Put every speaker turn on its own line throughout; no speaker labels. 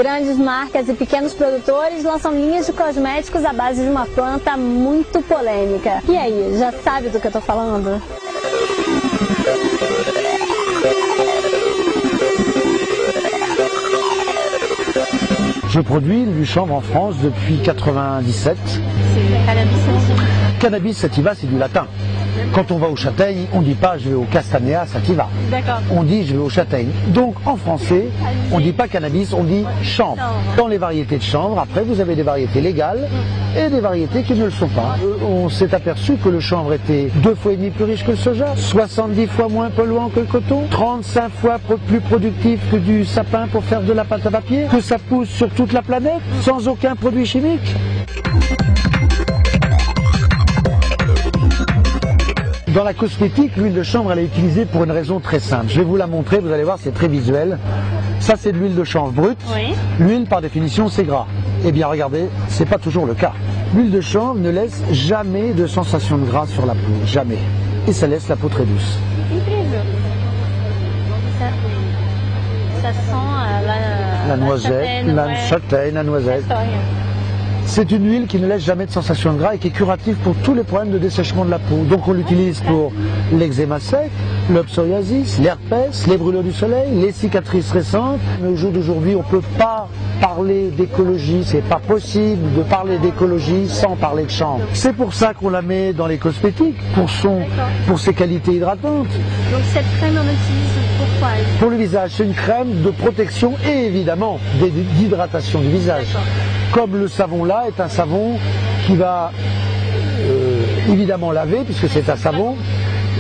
Grandes marcas e pequenos produtores lançam linhas de cosméticos à base de uma planta muito polêmica. E aí, já sabe do que eu tô falando?
Je produis du chanvre en France depuis 97. Cannabis sativa, c'est du latin. Quand on va au châtaigne, on ne dit pas je vais au castanea sativa. On dit je vais au châtaigne. Donc en français, on ne dit pas cannabis, on dit chanvre. Dans les variétés de chanvre, après vous avez des variétés légales et des variétés qui ne le sont pas. On s'est aperçu que le chanvre était 2,5 fois plus riche que le soja, 70 fois moins polluant que le coton, 35 fois plus productif que du sapin pour faire de la pâte à papier, que ça pousse sur toute la planète sans aucun produit chimique. Dans la cosmétique, l'huile de chanvre, elle est utilisée pour une raison très simple. Je vais vous la montrer, vous allez voir, c'est très visuel. Ça, c'est de l'huile de chanvre brute. Oui. L'huile, par définition, c'est gras. Eh bien, regardez, c'est pas toujours le cas. L'huile de chanvre ne laisse jamais de sensation de gras sur la peau, jamais. Et ça laisse la peau très douce.
Ça sent
la noisette, la châtaigne, la noisette. C'est une huile qui ne laisse jamais de sensation de gras et qui est curative pour tous les problèmes de dessèchement de la peau. Donc on l'utilise pour l'eczéma sec, le psoriasis, l'herpès, les brûlures du soleil, les cicatrices récentes. Mais au jour d'aujourd'hui, on ne peut pas parler d'écologie, c'est pas possible de parler d'écologie sans parler de chanvre. C'est pour ça qu'on la met dans les cosmétiques, pour ses qualités hydratantes.
Donc cette crème, on l'utilise pourquoi?
Pour le visage, c'est une crème de protection et évidemment d'hydratation du visage. Comme le savon là est un savon qui va évidemment laver puisque c'est un savon,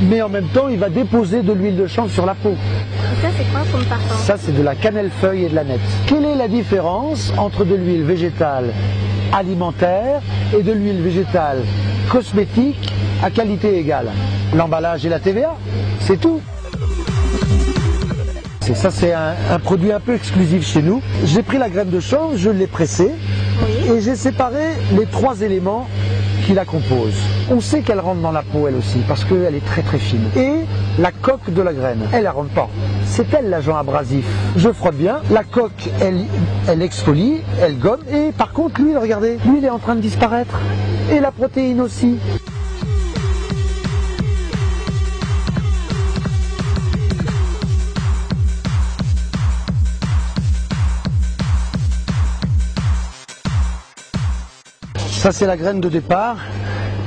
mais en même temps il va déposer de l'huile de chanvre sur la peau.
Et ça c'est quoi comme parfum?
Ça c'est de la cannelle-feuille et de l'aneth. Quelle est la différence entre de l'huile végétale alimentaire et de l'huile végétale cosmétique à qualité égale? L'emballage et la TVA, c'est tout. Ça c'est un produit un peu exclusif chez nous. J'ai pris la graine de chanvre, je l'ai pressée et j'ai séparé les 3 éléments qui la composent. On sait qu'elle rentre dans la peau elle aussi parce qu'elle est très très fine. Et la coque de la graine, elle ne rentre pas. C'est elle l'agent abrasif. Je frotte bien, la coque elle exfolie, elle gomme et par contre l'huile, regardez, l'huile est en train de disparaître. Et la protéine aussi. Ça c'est la graine de départ,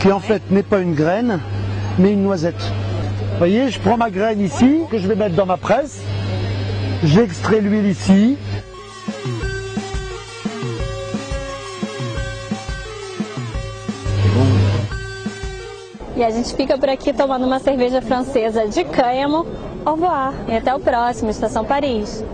qui en fait n'est pas une graine, mais une noisette. Vous voyez, je prends ma graine ici, que je vais mettre dans ma presse, j'extrais l'huile ici.
E a gente fica por aqui tomando uma cerveja francesa de cânhamo. Au revoir e até o próximo Estação Paris.